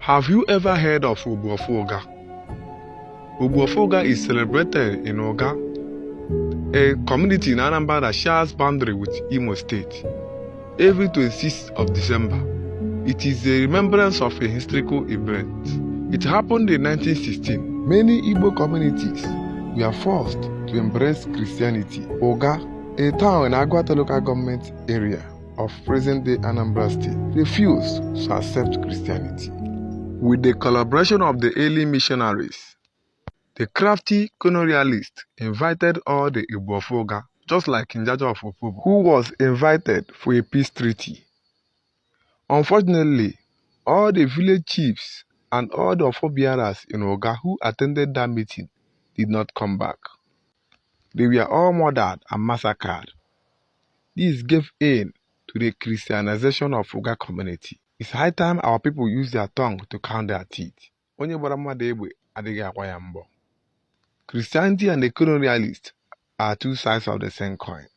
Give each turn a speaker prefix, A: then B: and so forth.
A: Have you ever heard of Obuofoga? Obuofoga is celebrated in Oga, a community in Anambra that shares boundary with Imo State, every 26th of December. It is a remembrance of a historical event. It happened in 1916. Many Igbo communities were forced to embrace Christianity. Oga, a town in Agwata local government area of present-day Anambra State, refused to accept Christianity. With the collaboration of the early missionaries, the crafty colonialists invited all the Igbofoga, just like Njaja of Opobo, who was invited for a peace treaty. Unfortunately, all the village chiefs and all the forebearers in Oga who attended that meeting did not come back. They were all murdered and massacred. This gave in to the Christianization of Oga community. It's high time our people use their tongue to count their teeth. Onye gbara mmadụ egbe adịghị akwa ya mbọ. Christianity and the colonialists are two sides of the same coin.